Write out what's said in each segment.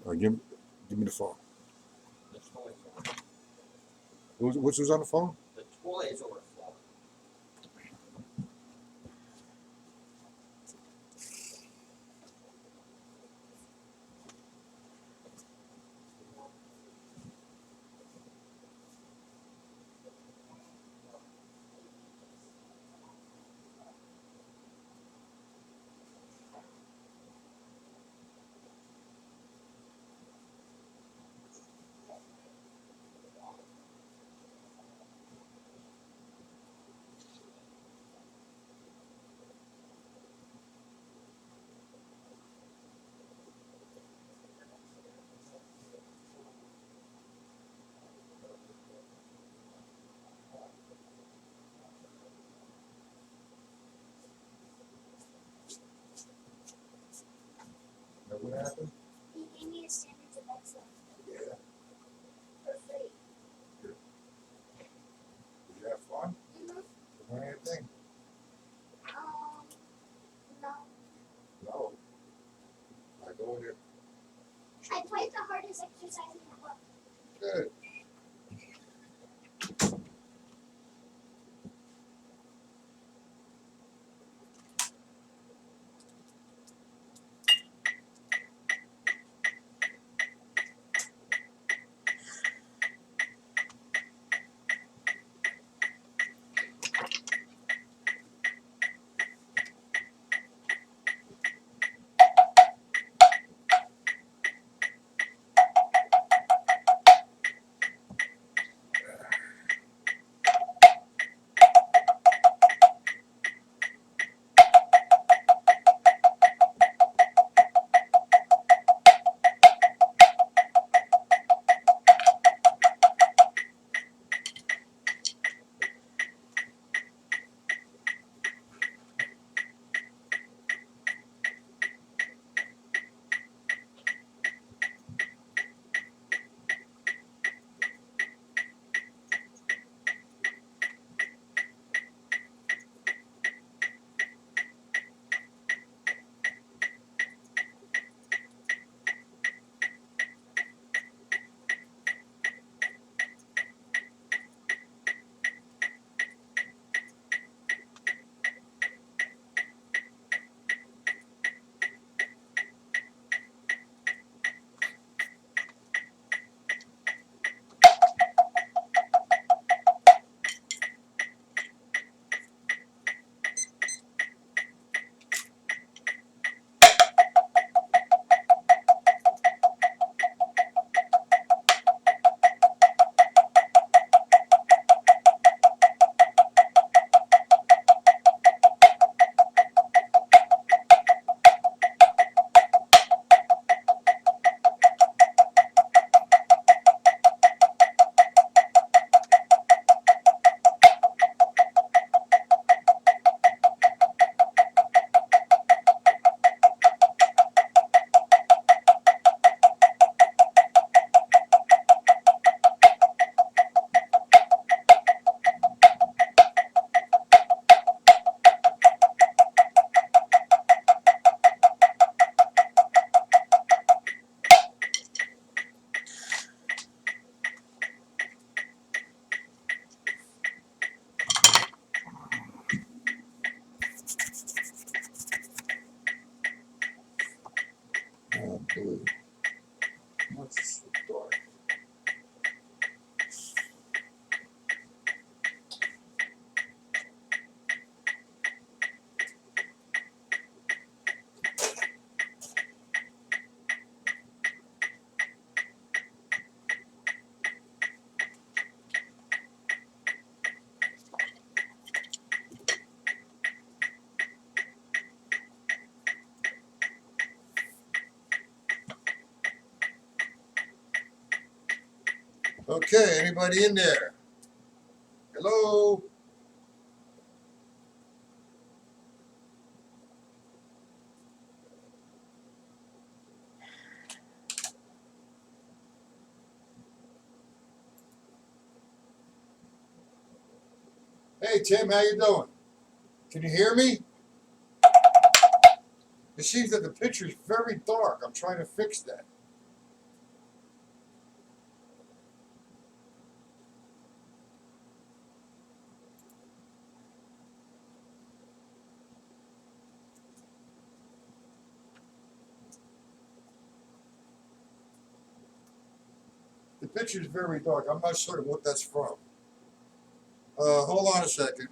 All right, give me the phone. The toilet's over. Who's on the phone? The toilet's overflowing. What happened? He gave me a standards of excellence Yeah. for free. Did you have fun? Learn anything? No. No. I go in there. I played the hardest exercise in the book. Good. Oh, blue. What's this dark? Okay, anybody in there? Hello? Hey Tim, how you doing? Can you hear me? It seems that the picture is very dark. I'm trying to fix that. picture is very dark. I'm not sure what that's from. Hold on a second.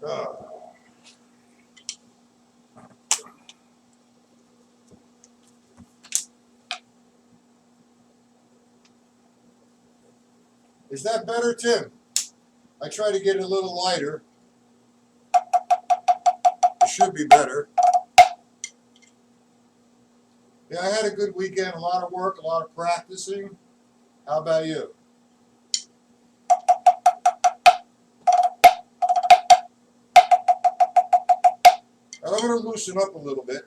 Uh, is that better, Tim? I try to get it a little lighter. It should be better. Yeah, I had a good weekend. A lot of work, a lot of practicing. How about you? And I'm going to loosen up a little bit.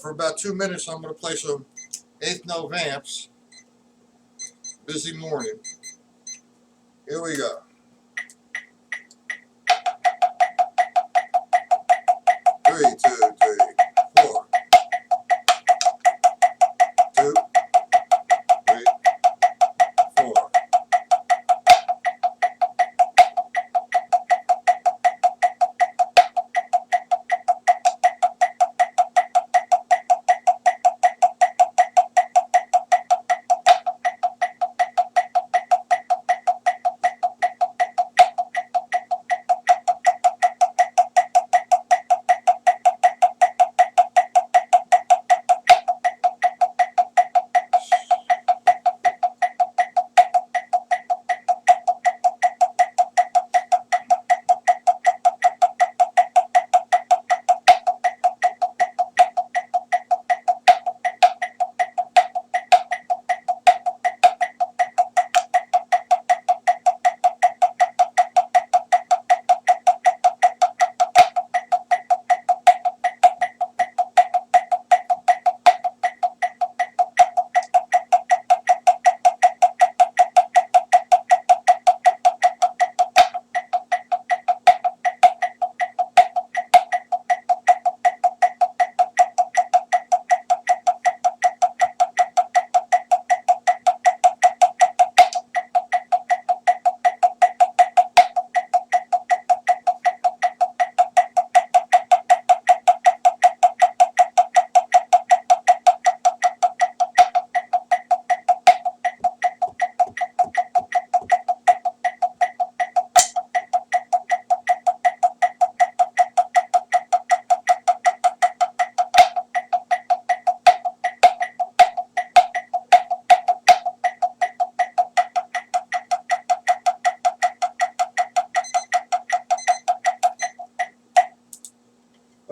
For about 2 minutes, I'm going to play some 8th note vamps. Busy morning. Here we go. 3, 2, 3, 4. 2, 3, 4.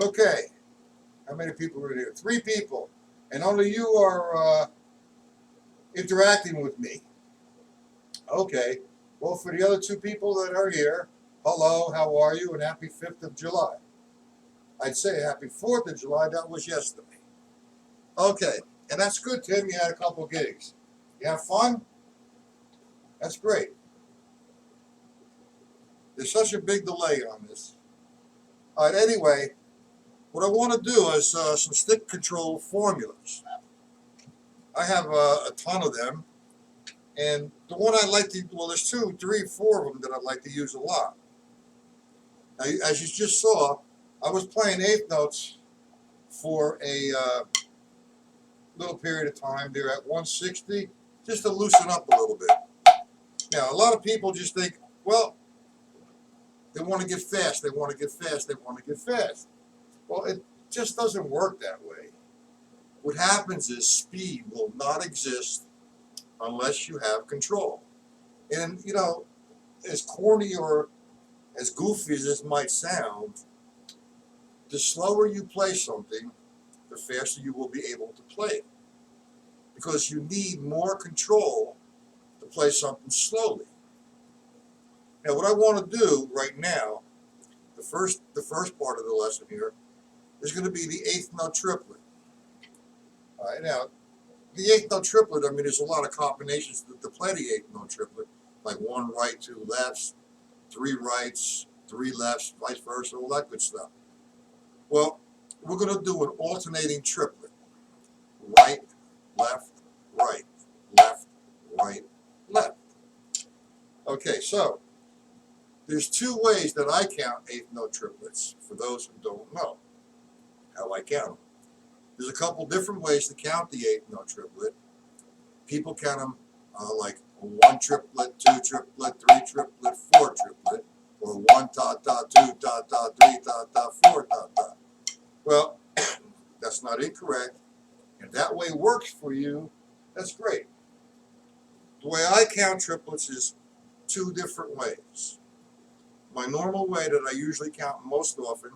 Okay. How many people are here? 3 people. And only you are interacting with me. Okay. Well, for the other 2 people that are here, hello, how are you, and happy 5th of July. I'd say happy 4th of July. That was yesterday. Okay. And that's good, Tim. You had a couple gigs. You have fun? That's great. There's such a big delay on this. All right, anyway, what I want to do is some stick control formulas. I have a ton of them, and the one I like to, well, there's 2, 3, 4 of them that I'd like to use a lot. Now, as you just saw, I was playing eighth notes for a little period of time there at 160, just to loosen up a little bit. Now, a lot of people just think, well, they want to get fast, they want to get fast, they want to get fast. Well, it just doesn't work that way. What happens is speed will not exist unless you have control. And, you know, as corny or as goofy as this might sound, the slower you play something, the faster you will be able to play it. Because you need more control to play something slowly. Now, what I want to do right now, the first part of the lesson here, is going to be the eighth note triplet. All right, now, the eighth note triplet, I mean, there's a lot of combinations to play the eighth note triplet, like 1 right, 2 lefts, 3 rights, 3 lefts, vice versa, all that good stuff. Well, we're going to do an alternating triplet. Right, left, right, left, right, left. Okay, so there's 2 ways that I count eighth note triplets, for those who don't know how I count them. There's a couple different ways to count the eighth note triplet. People count them like 1 triplet, 2 triplet, 3 triplet, 4 triplet, or 1 ta ta, 2 ta ta, 3 ta ta, 4 ta ta. Well, that's not incorrect. If that way works for you, that's great. The way I count triplets is 2 different ways. My normal way that I usually count most often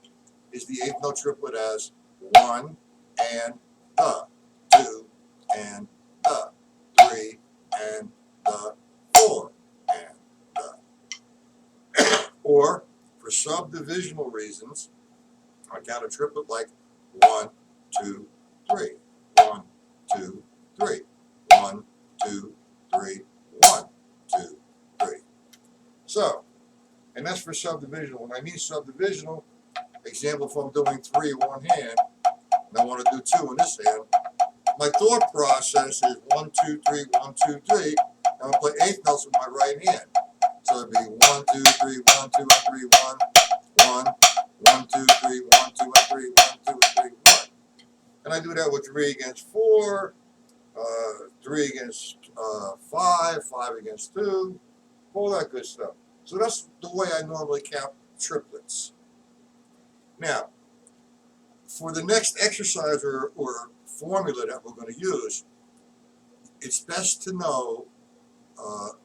is the eighth note triplet as 1 and the, 2 and the, 3 and the, 4 and the. Or, for subdivisional reasons, I count a triplet like 1, 2, 3, 1, 2, 3, 1, 2, 3, 1, 2, 3. So, and that's for subdivisional. When I mean subdivisional, example, if I'm doing 3 in one hand, and I want to do 2 in this hand, my thought process is 1, 2, 3, 1, 2, 3. I'm going to play eighth notes with my right hand. So it'd be 1, 2, 3, 1, 2, and 3, 1, 1, 1, 2, 3, 1, 2, and 3, 1, 2, and 3, 1. And I do that with 3 against 4, 3 against 5, 5 against 2, all that good stuff. So that's the way I normally count triplets. Now, for the next exercise or formula that we're going to use, it's best to know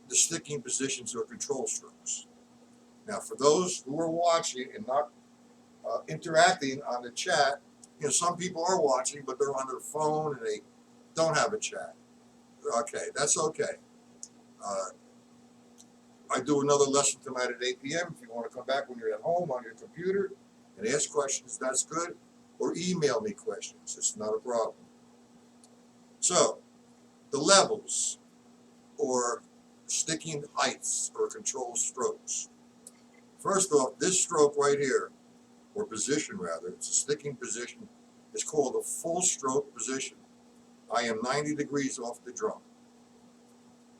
the sticking positions or control strokes. Now, for those who are watching and not interacting on the chat, you know, some people are watching, but they're on their phone and they don't have a chat. Okay, that's okay. I do another lesson tonight at 8 p.m. If you want to come back when you're at home on your computer and ask questions, that's good. Or email me questions. It's not a problem. So, the levels or sticking heights or control strokes. First off, this stroke right here, or position rather, it's a sticking position, is called a full stroke position. I am 90 degrees off the drum.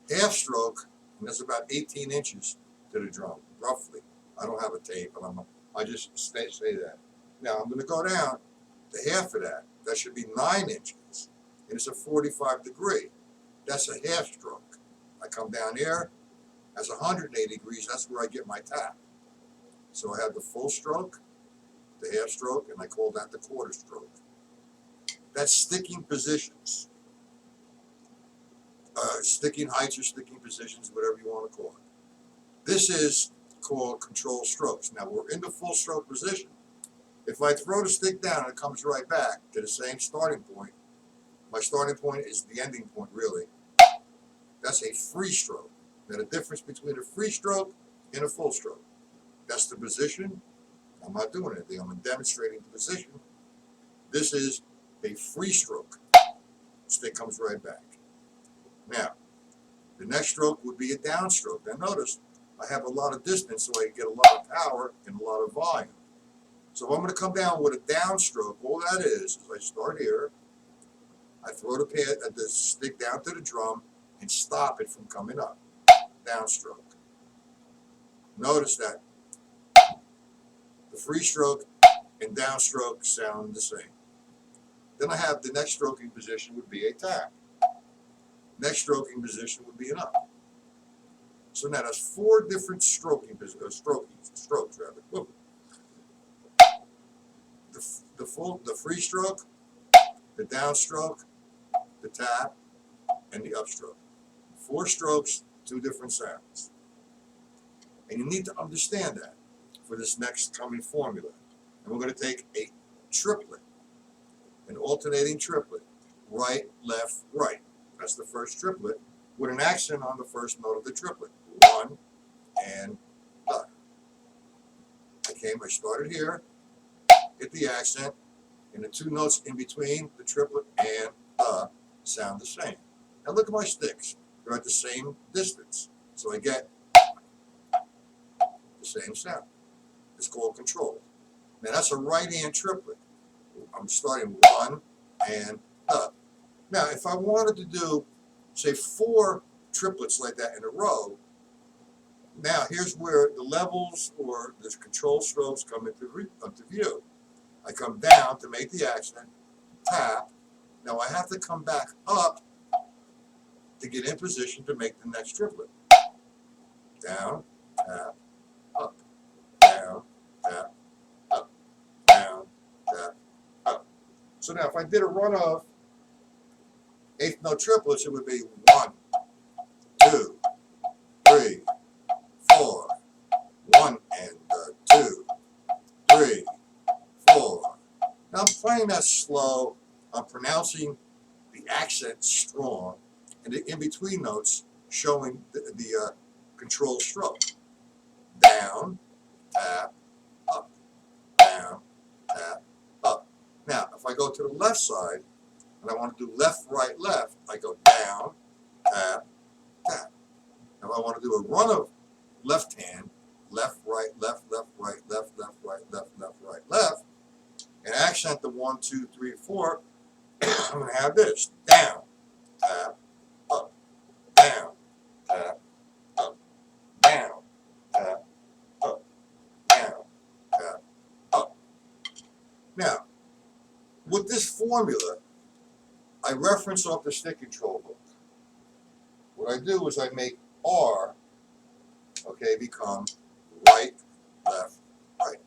Half stroke, and that's about 18 inches to the drum, roughly. I don't have a tape, but I just say that. Now I'm going to go down to half of that. That should be 9 inches, and it's a 45 degree. That's a half stroke. I come down here, that's 180 degrees, that's where I get my tap. So I have the full stroke, the half stroke, and I call that the quarter stroke. That's sticking positions. Sticking heights or sticking positions, whatever you want to call it. This is called control strokes. Now we're in the full stroke position. If I throw the stick down and it comes right back to the same starting point, my starting point is the ending point really. That's a free stroke. Now the difference between a free stroke and a full stroke. That's the position. I'm not doing anything. I'm demonstrating the position. This is a free stroke. Stick comes right back. Now, the next stroke would be a downstroke. Now notice, I have a lot of distance, so I get a lot of power and a lot of volume. So if I'm going to come down with a downstroke, all that is I start here, I throw the stick down to the drum and stop it from coming up. Downstroke. Notice that the free stroke and downstroke sound the same. Then I have the next stroking position would be a tap. Next stroking position would be an up. So now that's 4 different strokes rather. Whoop. The free stroke, the downstroke, the tap, and the upstroke. 4 strokes, 2 different sounds. And you need to understand that for this next coming formula. And we're going to take a triplet, an alternating triplet, right, left, right. That's the first triplet with an accent on the first note of the triplet. 1 and the. I started here, hit the accent, and the 2 notes in between the triplet and the sound the same. Now look at my sticks. They're at the same distance. So I get the same sound. It's called control. Now that's a right hand triplet. I'm starting 1 and the. Now if I wanted to do, say, 4 triplets like that in a row, now here's where the levels or the control strokes come into view. I come down to make the accent, tap. Now I have to come back up to get in position to make the next triplet. Down, tap, up, down, tap, up, down, tap, up. So now if I did a run of 8th note triplets, it would be 1, 2, 3, 4, 1 and 2, 3, 4. Now I'm playing that slow. I'm pronouncing the accent strong, and the in-between notes showing the control stroke. Down, tap, up, down, tap, up. Now, if I go to the left side, and I want to do left, right, left, I go down, tap, tap. Now I want to do a run of left hand, left, right, left, left, right, left, left, right, left, left, right, left, and accent the 1, 2, 3, 4. I'm going to have this: down, tap, up, down, tap, up, down, tap, up, down, tap, up. Now, with this formula, I reference off the stick control book. What I do is I make R, become right, left, right.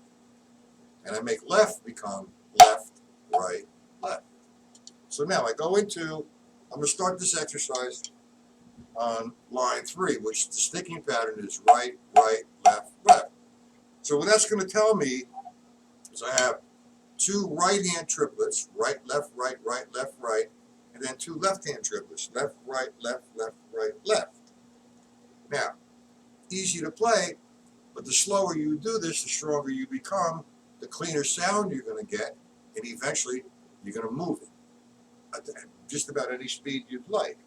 And I make left become left, right, left. So now I go into, I'm going to start this exercise on line 3, which the sticking pattern is right, right, left, left. So what that's going to tell me is I have 2 right-hand triplets, right, left, right, right, left, right, and then 2 left-hand triplets, left, right, left, right, left. Now, easy to play, but the slower you do this, the stronger you become, the cleaner sound you're going to get, and eventually you're going to move it at just about any speed you'd like.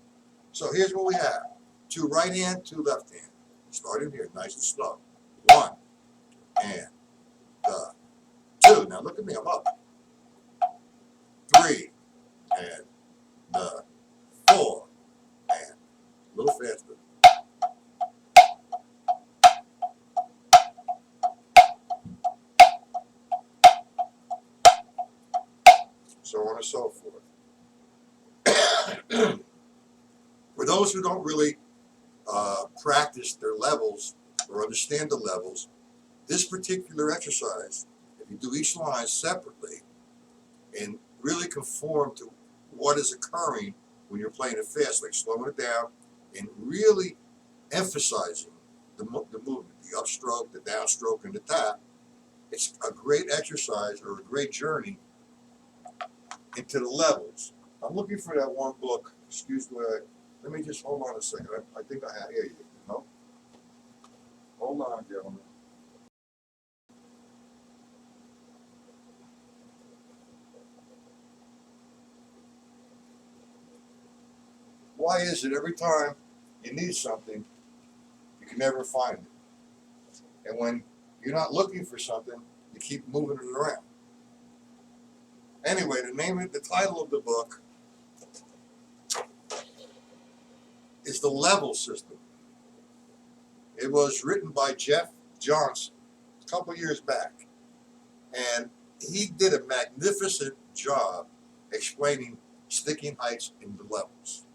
So here's what we have: 2 right hand, 2 left hand. Starting here, nice and slow. 1 and 2. Now look at me, I'm up. 3 and 4 and a little faster. So on and so forth. For those who don't really practice their levels or understand the levels, this particular exercise, if you do each line separately and really conform to what is occurring when you're playing it fast, like slowing it down and really emphasizing the movement, the upstroke, the downstroke, and the tap, it's a great exercise or a great journey into the levels. I'm looking for that one book. Excuse me. Let me just hold on a second. I think I have here. You know. Hold on, gentlemen. Why is it every time you need something, you can never find it? And when you're not looking for something, you keep moving it around. Anyway, the title of the book is The Level System. It was written by Jeff Johnson a couple years back. And he did a magnificent job explaining sticking heights into levels.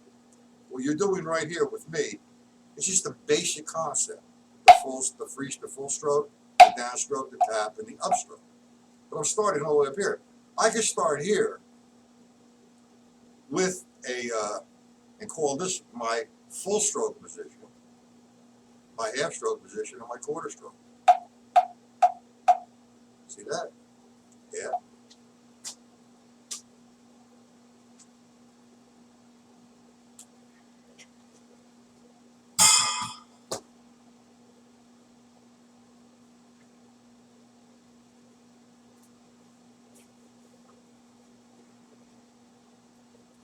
What you're doing right here with me is just a basic concept. The full stroke, the downstroke, the tap, and the upstroke. But I'm starting all the way up here. I can start here with and call this my full stroke position, my half stroke position, and my quarter stroke. See that? Yeah.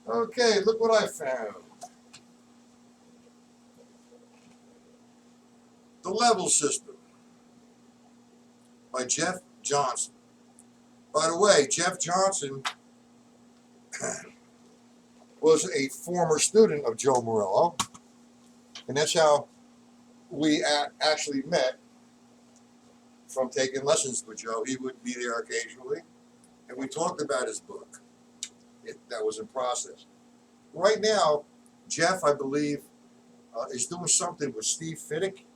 Okay, look what I found. The Level System by Jeff Johnson. By the way, Jeff Johnson was a former student of Joe Morello, and that's how we actually met from taking lessons with Joe. He would be there occasionally, and we talked about his book. That was in process. Right now, Jeff, I believe, is doing something with Steve Fiddick,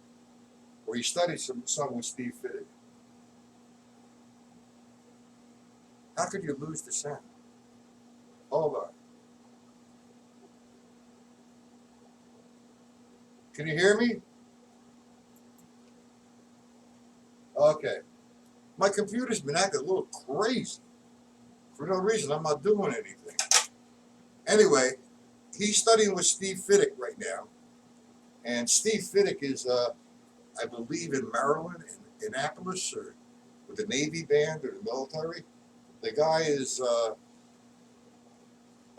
or he studied some with Steve Fiddick. How could you lose the sound? Hold on. Can you hear me? Okay. My computer's been acting a little crazy. For no reason, I'm not doing anything. Anyway, he's studying with Steve Fiddick right now. And Steve Fiddick is, I believe, in Maryland, in Annapolis, or with the Navy band or the military. The guy is a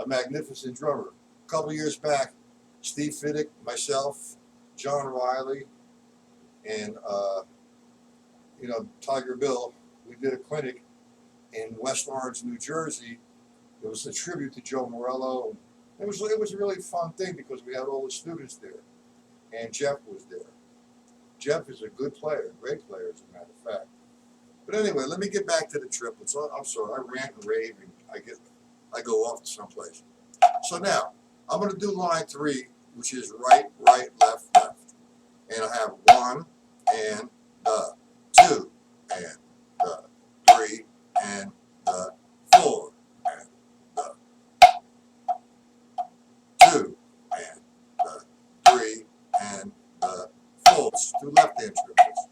magnificent drummer. A couple years back, Steve Fiddick, myself, John Riley, and Tiger Bill, we did a clinic in West Orange, New Jersey. It was a tribute to Joe Morello. It was a really fun thing because we had all the students there, and Jeff was there. Jeff is a good player, great player, as a matter of fact. But anyway, let me get back to the triplets. I'm sorry, I rant and rave, and I go off to someplace. So now I'm going to do line 3, which is right, right, left, left, and I have 1 and 2 and 3 and 4 and 2 and 3 and 4. It's 2 left-hand triplets.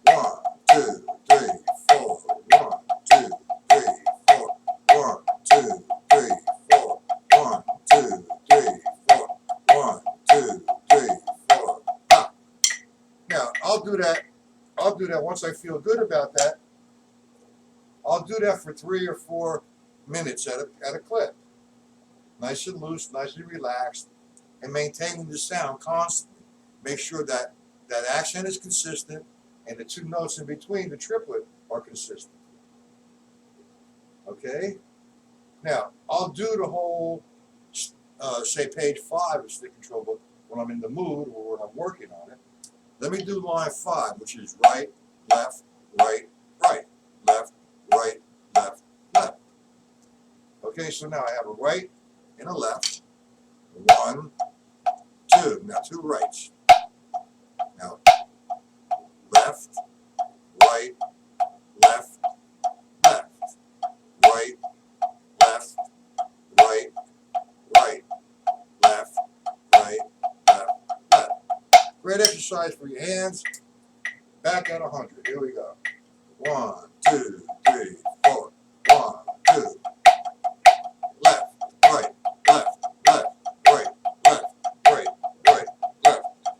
1, 2, 3, 4. 1, 2, 3, 4. 1, 2, 3, 4. 1, 2, 3, 4. 1, 2, 3, 4. Ah. Now I'll do that once I feel good about that. I'll do that for 3 or 4 minutes at a clip. Nice and loose, nice and relaxed, and maintaining the sound constantly. Make sure that that accent is consistent and the 2 notes in between the triplet are consistent. Okay? Now, I'll do the whole, say, page 5 of Stick Control Book when I'm in the mood or when I'm working on it. Let me do line 5, which is right, left, right, right, left, right, left, left. Okay, so now I have a right and a left. 1, 2. Now 2 rights. Now left, right, left, left, right, left, right, right, left, right, left, left. Great exercise for your hands. Back at 100. Here we go. 1, 2, 3, 4. 1, 2. Left, right, left, left, right, left, right, right, left,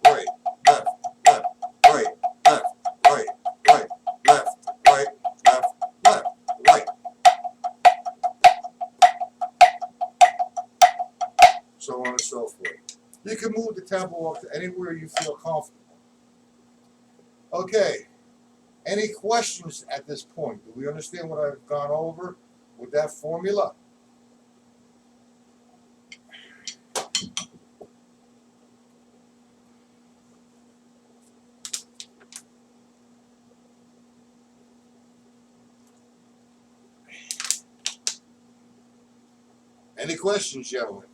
right, left, left, right, left, right, right, left, right, left, left, right. So on and so forth. You can move the tempo up to anywhere you feel comfortable. Okay. Any questions at this point? Do we understand what I've gone over with that formula? Any questions, gentlemen?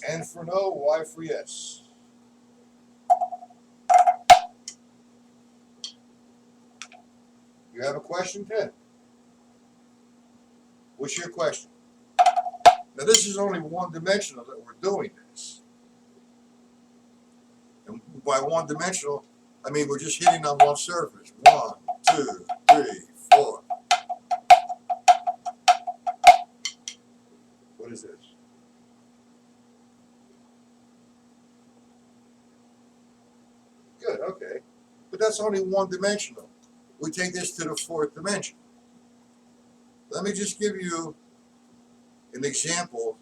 N for no, Y for yes. You have a question, Ted? What's your question? Now, this is only one dimensional that we're doing this. And by one dimensional, I mean we're just hitting on one surface. 1, 2, 3, 4. What is this? Good, okay. But that's only one dimensional. We take this to the fourth dimension. Let me just give you an example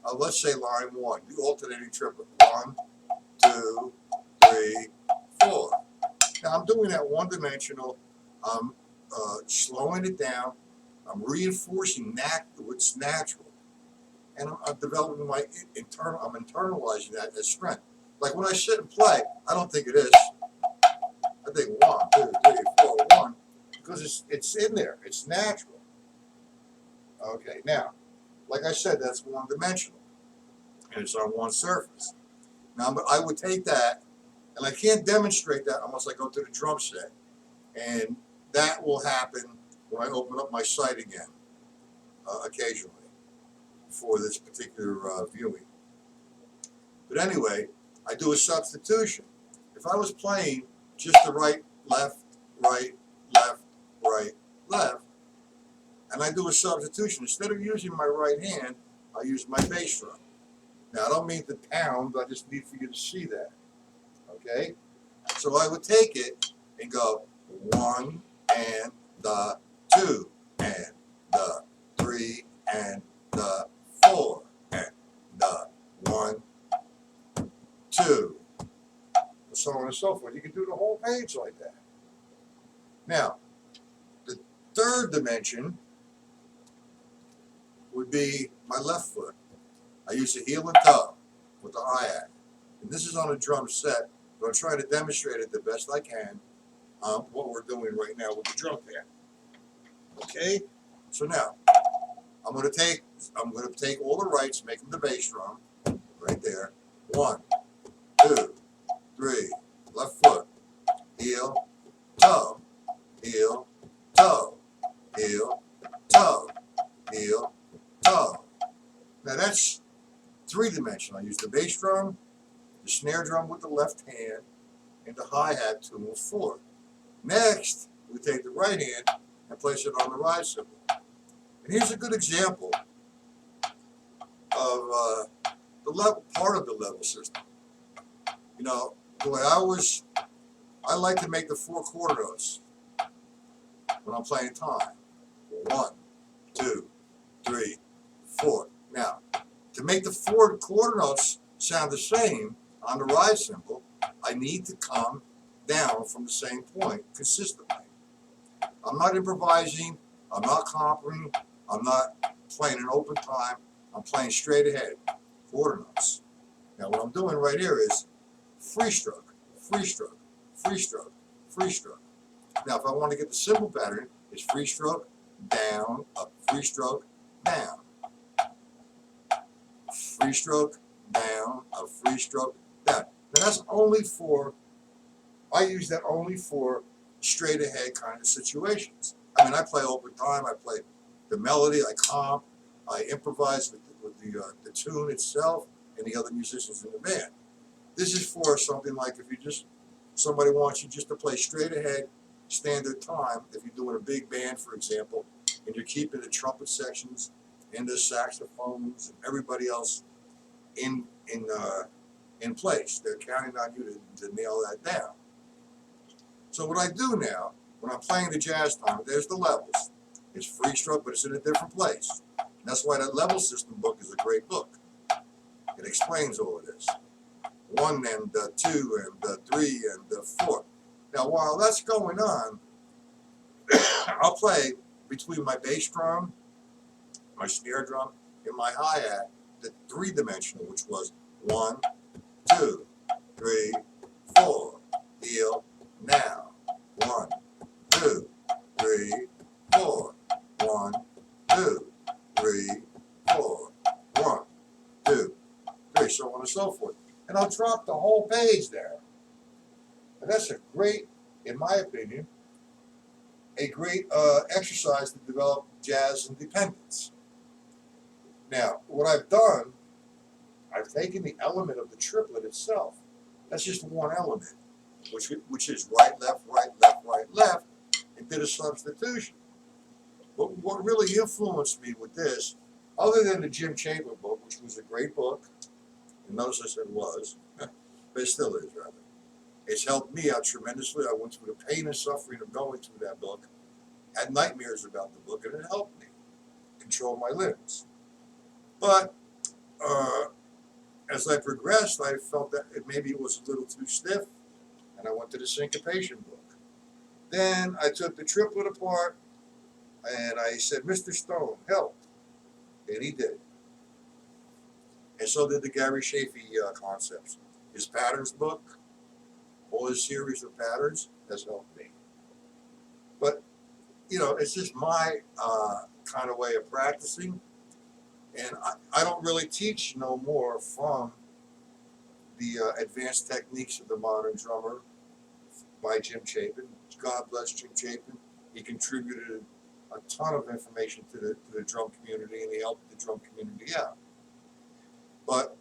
of, let's say, line 1, the alternating triplet. 1, 2, 3, 4. Now I'm doing that one dimensional. I'm slowing it down. I'm reinforcing what's natural, and I'm developing my internal. I'm internalizing that as strength. Like when I sit and play, I don't think it is. I think 1, 2, 3, 4, 1, because it's in there. It's natural. Okay, now, like I said, that's one dimensional, and it's on one surface. Now, I would take that, and I can't demonstrate that unless I go to the drum set, and that will happen when I open up my site again, occasionally, for this particular viewing. But anyway, I do a substitution. If I was playing just the right, left, right, left, right, left, and I do a substitution, instead of using my right hand, I use my bass drum. Now, I don't mean to pound, I just need for you to see that. Okay? So I would take it and go 1 and the 2 and the 3 and the 4 and the 1, 2, so on and so forth. You can do the whole page like that. Now, the third dimension would be my left foot. I use a heel and toe with the hi-hat. And this is on a drum set, but I'm trying to demonstrate it the best I can what we're doing right now with the drum pad. Okay? So now, I'm going to take all the rights, make them the bass drum, right there. 1, 2, 3, left foot, heel, toe, heel, toe, heel, toe, heel, toe. Now that's three-dimensional. I use the bass drum, the snare drum with the left hand, and the hi-hat 2 and 4. Next, we take the right hand and place it on the ride cymbal. And here's a good example of the level, part of the level system. You know, the way I like to make the 4 quarter notes when I'm playing time. 1, 2, 3, 4. Now, to make the 4 quarter notes sound the same on the ride cymbal, I need to come down from the same point consistently. I'm not improvising, I'm not comping, I'm not playing an open time, I'm playing straight ahead, quarter notes. Now what I'm doing right here is free stroke, free stroke, free stroke, free stroke. Now if I want to get the cymbal pattern, it's free stroke, down, up, free stroke, down. Free stroke, down, up, free stroke, down. Now that's only for, I use that only for straight ahead kind of situations. I mean, I play open time, I play the melody, I comp, I improvise with the tune itself and the other musicians in the band. This is for something like if you just, somebody wants you just to play straight ahead, standard time, if you're doing a big band, for example, and you're keeping the trumpet sections and the saxophones and everybody else in place. They're counting on you to nail that down. So what I do now, when I'm playing the jazz time, there's the levels. It's free stroke, but it's in a different place. And that's why that level system book is a great book. It explains all of this. 1 and 2 and 3 and 4. Now, while that's going on, I'll play between my bass drum, my snare drum, and my hi-hat, the 3-dimensional, which was 1, 2, 3, 4. Heel, now. 1, 2, 3, 4. 1, 2, 3, 4. 1, 2, 3, so on and so forth. And I'll drop the whole page there. And that's a great, in my opinion, a great exercise to develop jazz independence. Now, what I've done, I've taken the element of the triplet itself. That's just one element, which is right, left, right, left, right, left, and did a substitution. But what really influenced me with this, other than the Jim Chapin book, which was a great book, and notice I said was, but it still is, rather. It's helped me out tremendously. I went through the pain and suffering of going through that book, had nightmares about the book, and it helped me control my limbs. But as I progressed, I felt that maybe it was a little too stiff, and I went to the syncopation book. Then I took the triplet apart, and I said, Mr. Stone, help. And he did. And so did the Gary Chaffee concepts. His patterns book, all his series of patterns, has helped me. But, you know, it's just my kind of way of practicing. And I don't really teach no more from the advanced techniques of the modern drummer by Jim Chapin. God bless Jim Chapin. He contributed a ton of information to the drum community, and he helped the drum community out. But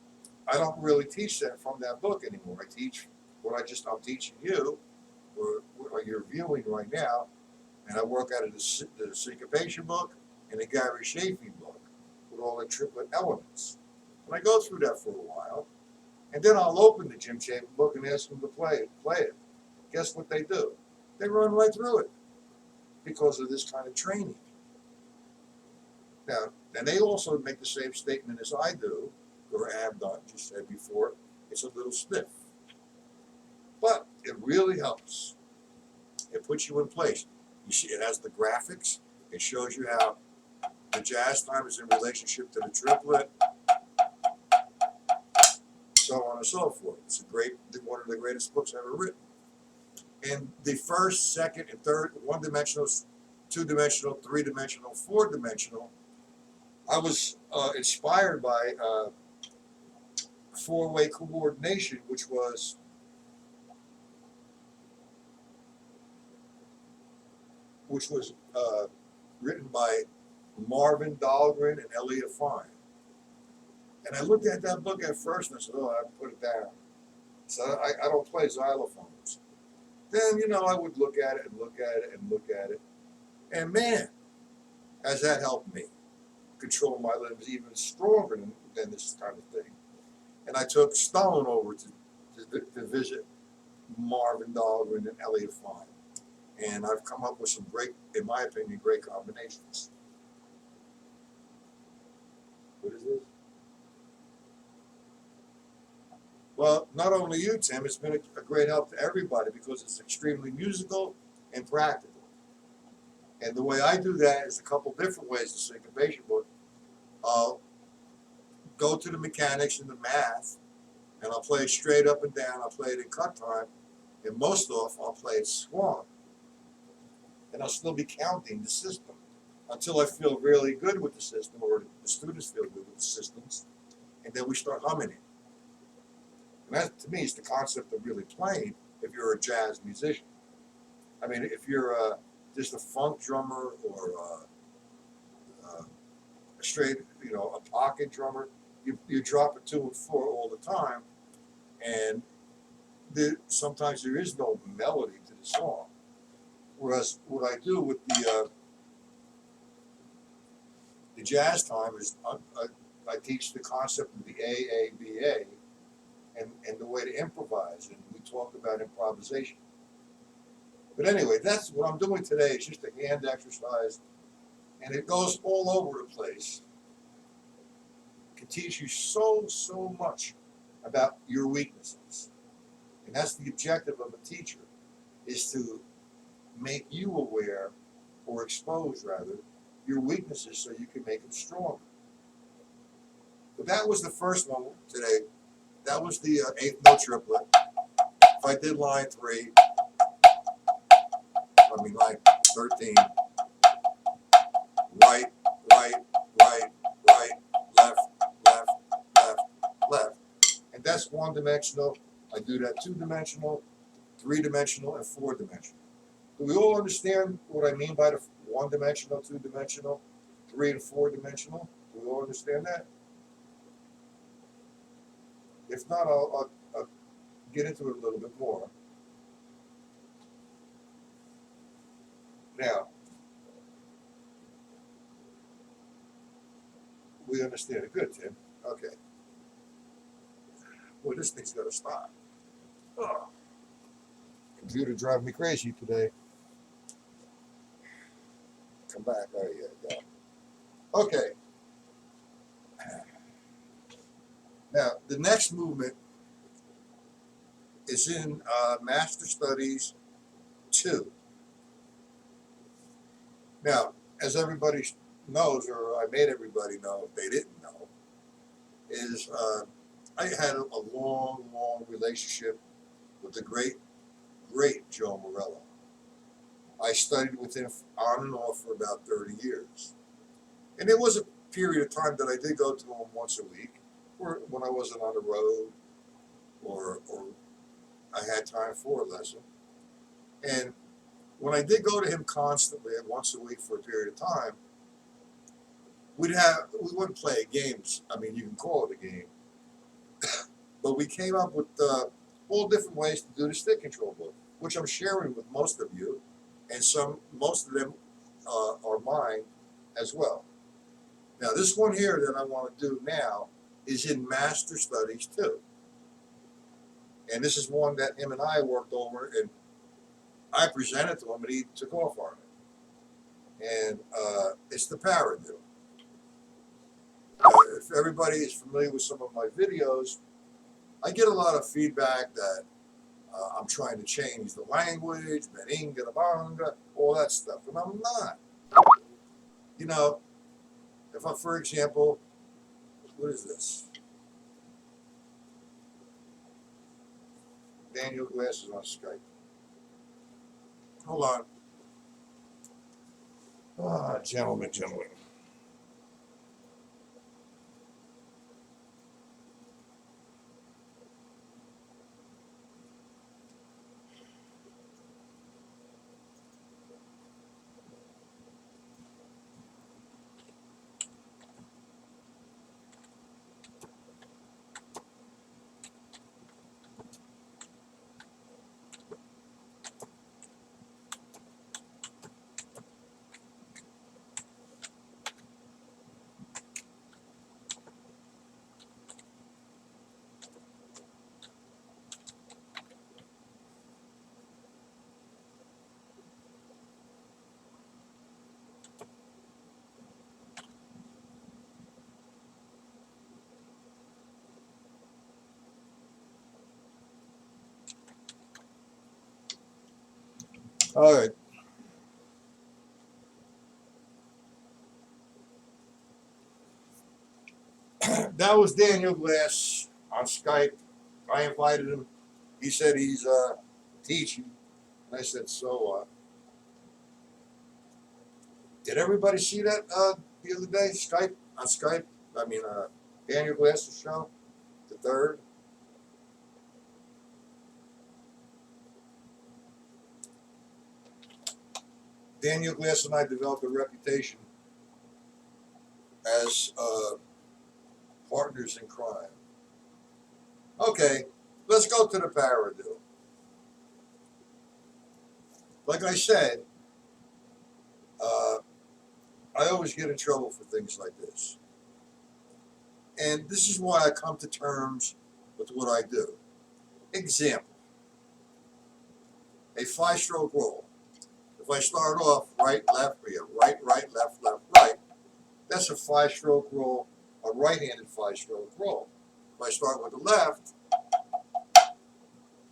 I don't really teach that from that book anymore. I teach what I'm teaching you, or what you're viewing right now, and I work out of the syncopation book and the Gary Chaffee book with all the triplet elements. And I go through that for a while, and then I'll open the Jim Chapin book and ask them to play it. Guess what they do? They run right through it because of this kind of training. Now, and they also make the same statement as I do, or have done, just said before, it's a little stiff. But it really helps. It puts you in place. You see, it has the graphics. It shows you how the jazz time is in relationship to the triplet, so on and so forth. It's one of the greatest books ever written. And the first, second, and third, one-dimensional, two-dimensional, three-dimensional, four-dimensional, I was inspired by four-way coordination, which was written by Marvin Dahlgren and Elliot Fine. And I looked at that book at first and I said, oh, I have to put it down. So I don't play xylophones. Then, you know, I would look at it and look at it and look at it. And man, has that helped me control my limbs even stronger than this kind of thing. And I took Stone over to visit Marvin Dahlgren and Elliot Fine. And I've come up with some great, in my opinion, great combinations. What is this? Well, not only you, Tim, it's been a great help to everybody because it's extremely musical and practical. And the way I do that is a couple different ways, the syncopation book. I'll go to the mechanics and the math, and I'll play it straight up and down. I'll play it in cut time, and most often I'll play it swung. And I'll still be counting the system until I feel really good with the system, or the students feel good with the systems, and then we start humming it. And that, to me, is the concept of really playing if you're a jazz musician. I mean, if you're just a funk drummer or a straight, you know, a pocket drummer, you drop a 2 and 4 all the time, and sometimes there is no melody to the song. Whereas what I do with the jazz time is I teach the concept of the AABA and the way to improvise, and we talk about improvisation. But anyway, that's what I'm doing today. It's just a hand exercise, and it goes all over the place. It can teach you so much about your weaknesses. And that's the objective of a teacher, is to make you aware, or expose rather, your weaknesses so you can make them stronger. But that was the first one today. That was the eighth note triplet. If I did line 13, right, right, right, right, left, left, left, left. And that's one dimensional. I do that 2-dimensional, 3-dimensional, and 4-dimensional. Do we all understand what I mean by the 1-dimensional, 2-dimensional, 3 and 4-dimensional? Do we all understand that? If not, I'll get into it a little bit more. Now, we understand it. Good, Tim. Okay. Well, this thing's got to stop. Oh. Computer driving me crazy today. Come back. There you go. Okay. Now, the next movement is in Master Studies 2. Now, as everybody knows, or I made everybody know if they didn't know, is I had a long, long relationship with the great Joe Morello. I studied with him on and off for about 30 years. And it was a period of time that I did go to him once a week, or when I wasn't on the road, or I had time for a lesson. And when I did go to him constantly, once a week for a period of time, we wouldn't play games. I mean, you can call it a game. But we came up with all different ways to do the stick control book, which I'm sharing with most of you, and most of them are mine as well. Now, this one here that I want to do now is in Master Studies 2. And this is one that him and I worked over, and I presented to him, and he took off on it. And it's the paradiddle. If everybody is familiar with some of my videos, I get a lot of feedback that I'm trying to change the language, meninga, banga, all that stuff, and I'm not. You know, if I, for example, what is this? Daniel Glass is on Skype. Hold on. Ah, gentlemen. All right. That was Daniel Glass on Skype. I invited him. He said he's teaching. And I said, so what? Did everybody see that the other day? On Skype? I mean, Daniel Glass's show, the third. Daniel Glass and I developed a reputation as partners in crime. Okay, let's go to the paradiddle. Like I said, I always get in trouble for things like this. And this is why I come to terms with what I do. Example, a 5-stroke roll. If I start off right, left, we have right, left, right. That's a 5-stroke roll, a right-handed 5-stroke roll. If I start with the left,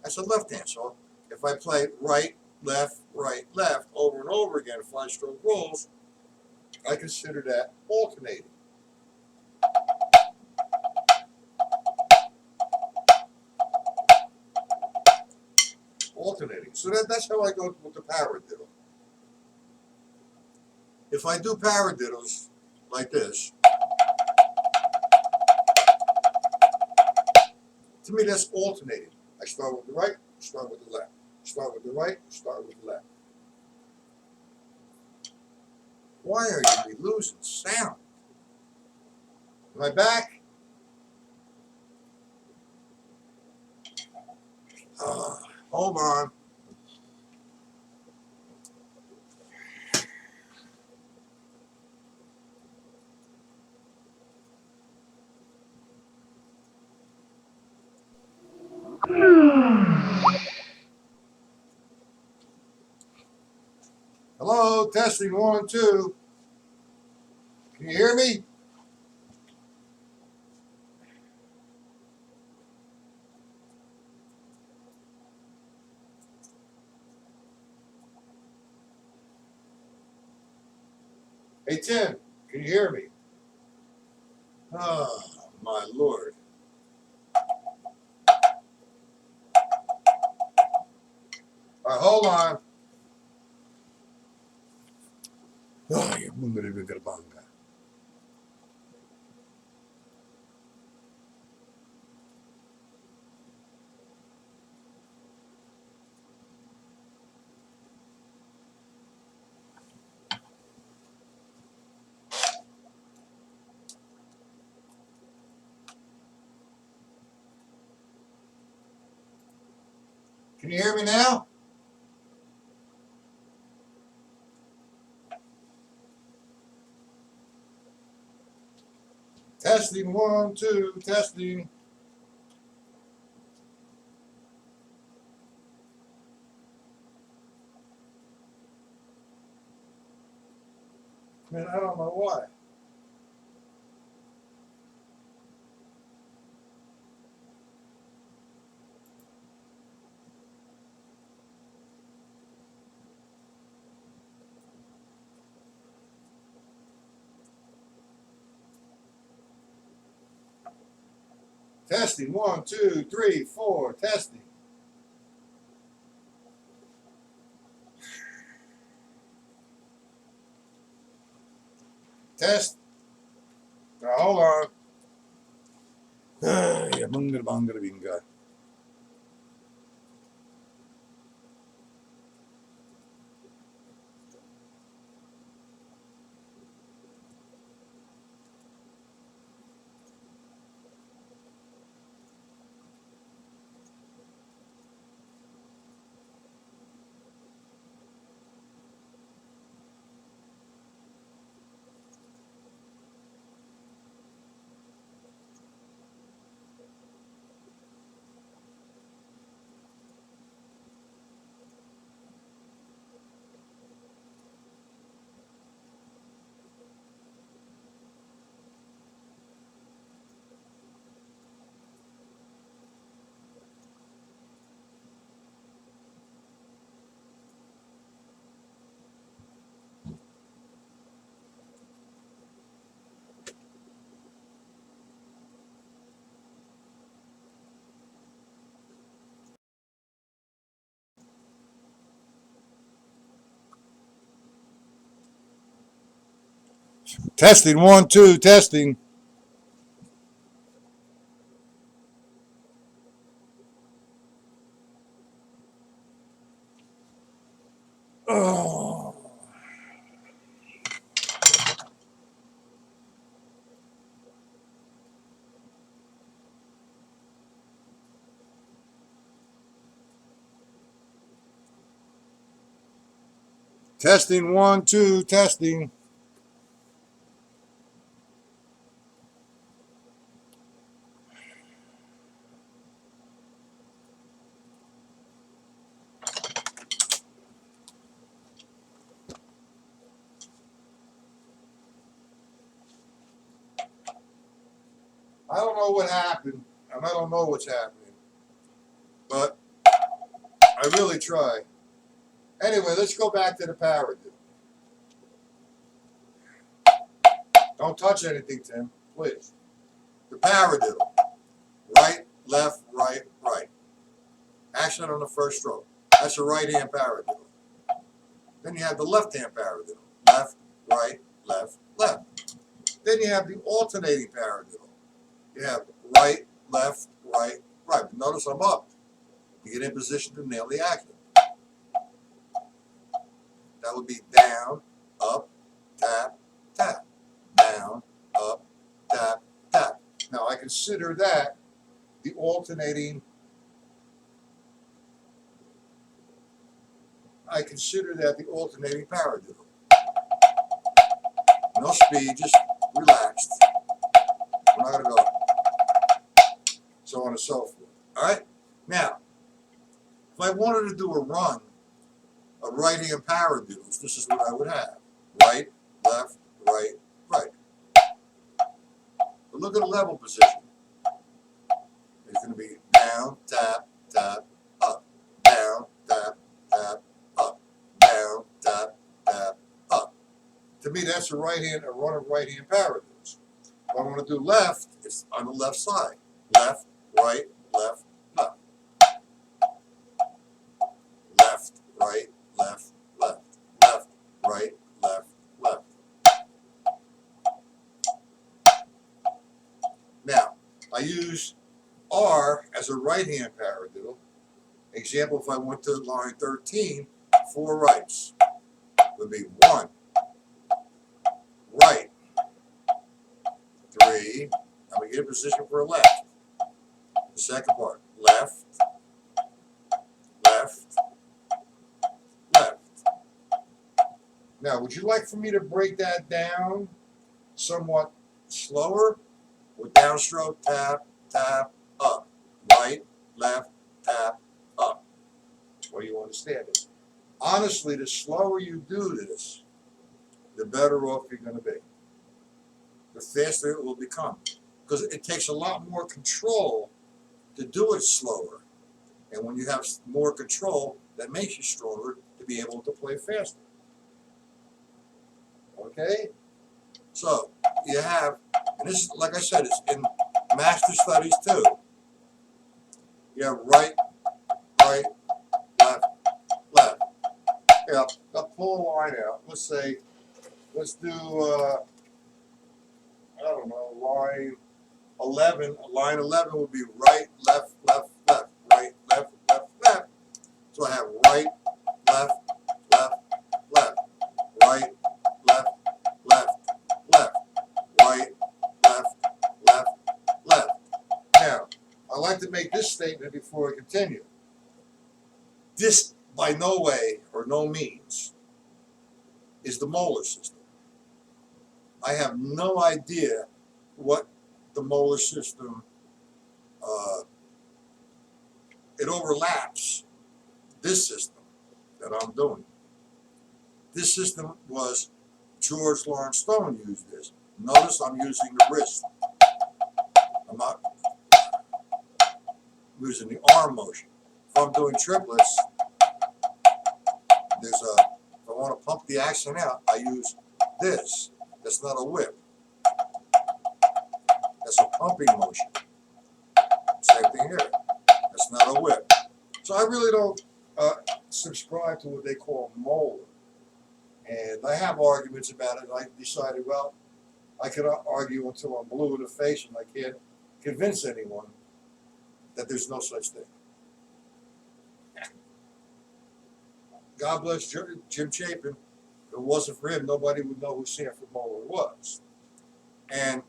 that's a left hand. So if I play right, left, over and over again, 5-stroke rolls, I consider that alternating. Alternating. So that's how I go with the paradiddle. If I do paradiddles like this, to me that's alternating. I start with the right, start with the left. Start with the right, start with the left. Why are we losing sound? Am I back? Hold on. Hello, testing 1, 2. Can you hear me? Hey Tim, can you hear me? Oh, my Lord. All right, hold on. Oh, you're bunga. Can you hear me now? Testing 1, 2, testing. Man, I don't know why. Testing 1, 2, 3, 4, testing. Test. Now, hold on. Yeah, bunga binga. Testing 1, 2, testing. Oh. Testing 1, 2, testing. I don't know what happened. and I don't know what's happening, but I really try. Anyway, let's go back to the paradiddle. Don't touch anything, Tim, please. The paradiddle. Right, left, right, right. Action on the first stroke. That's a right-hand paradiddle. Then you have the left-hand paradiddle. Left, right, left, left. Then you have the alternating paradiddle. You have right, left, right, right. But notice I'm up. You get in position to nail the action. That would be down, up, tap, tap. Down, up, tap, tap. Now I consider that the alternating. I consider that the alternating paradiddle. No speed, just relaxed. We're not going to go so on and so forth. All right? Now, if I wanted to do a run of right-hand paradiddles, this is what I would have. Right, left, right, right. But look at the level position. It's going to be down, tap, tap, up. Down, tap, tap, up. Down, tap, tap, up. To me, that's a run of right-hand paradiddles. If I want to do left, it's on the left side. Left, right, left, left. Left, right, left, left. Left, right, left, left. Now, I use R as a right-hand paradiddle. Example, if I went to line 13, 4 rights would be 1, right, 3, I'm going to get a position for a left. The second part, left, left, left. Now, would you like for me to break that down somewhat slower? With downstroke, tap, tap, up. Right, left, tap, up. Well, you understand it. Honestly, the slower you do this, the better off you're going to be. The faster it will become. Because it takes a lot more control to do it slower. And when you have more control, that makes you stronger to be able to play faster. Okay? So, you have, and this, like I said, it's in master studies too. You have right, right, left, left. Yeah, I'll pull a line out. Let's do, I don't know, line 11. Line 11 would be right, left, left, left. Right, left, left, left. So I have right, left, left, left. Right, left, left, left. Right, left, left, left. Now, I'd like to make this statement before I continue. This, by no way or no means, is the molar system. I have no idea what the molar system, it overlaps this system that I'm doing. This system was, George Lawrence Stone used this. Notice I'm using the wrist. I'm not using the arm motion. If I'm doing triplets, if I want to pump the action out, I use this. That's not a whip. That's a pumping motion. Same thing here. That's not a whip. So I really don't subscribe to what they call molar. And I have arguments about it, and I decided, well, I can argue until I'm blue in the face, and I can't convince anyone that there's no such thing. God bless Jim Chapin. If it wasn't for him, nobody would know who Sanford Moeller was. And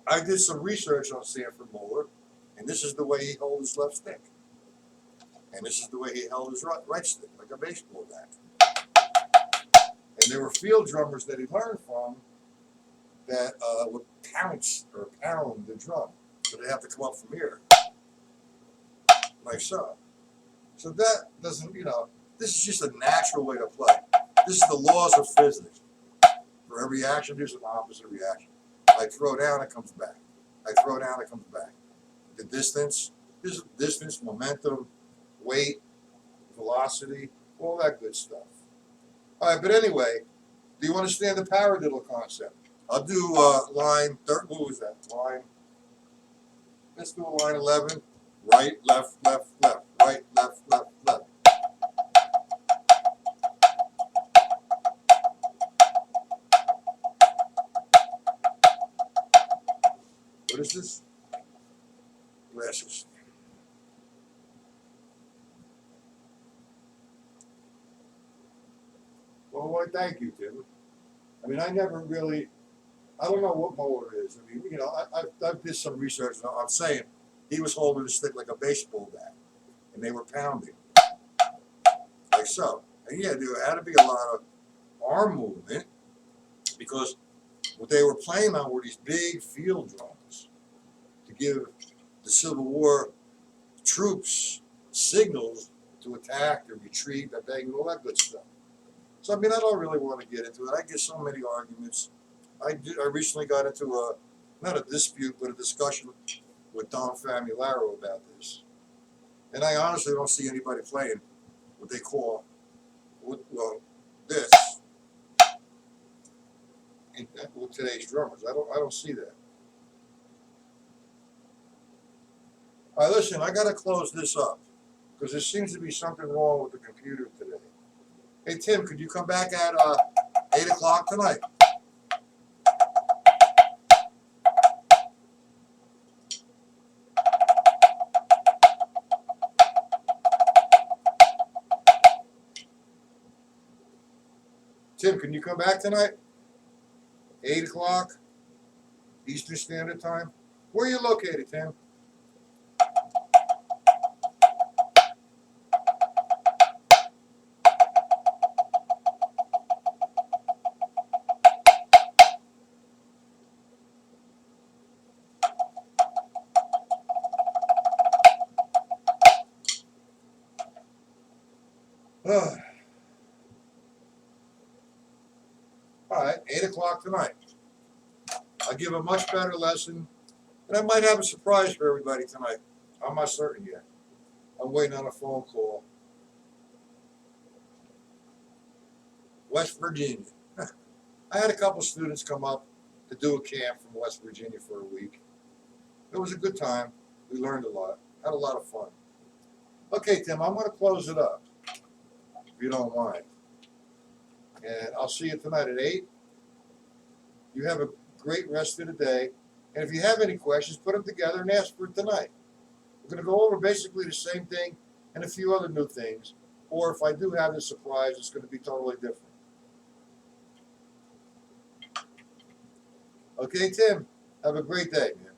I did some research on Sanford Moeller, and this is the way he held his left stick. And this is the way he held his right stick, like a baseball bat. And there were field drummers that he learned from that would pounce or pound the drum. So they have to come up from here, like so. So that doesn't, this is just a natural way to play. This is the laws of physics. For every action, there's an opposite reaction. I throw down, it comes back. I throw down, it comes back. The distance, momentum, weight, velocity, all that good stuff. All right, but anyway, do you understand the paradiddle concept? I'll do line third. What was that? Let's do line 11. Right, left, left, left. Right, left, left, left. What is this? Glasses. Well, why, thank you, Tim. I mean, I don't know what mower it is. I mean, I did some research, and I'm saying he was holding a stick like a baseball bat, and they were pounding, like so. And yeah, there had to be a lot of arm movement, because what they were playing on were these big field drums to give the Civil War troops signals to attack, to retreat, all that good stuff. So I mean, I don't really want to get into it. I get so many arguments. I recently got into not a dispute, but a discussion with Don Famularo about this. And I honestly don't see anybody playing what they call, this with today's drummers. I don't see that. All right, listen, I got to close this up because there seems to be something wrong with the computer today. Hey, Tim, could you come back at 8 o'clock tonight? Tim, can you come back tonight? 8 o'clock Eastern Standard Time. Where are you located, Tim? All right, 8 o'clock tonight. I'll give a much better lesson, and I might have a surprise for everybody tonight. I'm not certain yet. I'm waiting on a phone call. West Virginia. I had a couple students come up to do a camp from West Virginia for a week. It was a good time. We learned a lot. Had a lot of fun. Okay, Tim, I'm going to close it up, if you don't mind. And I'll see you tonight at 8. You have a great rest of the day. And if you have any questions, put them together and ask for it tonight. We're going to go over basically the same thing and a few other new things. Or if I do have this surprise, it's going to be totally different. Okay, Tim, have a great day, man.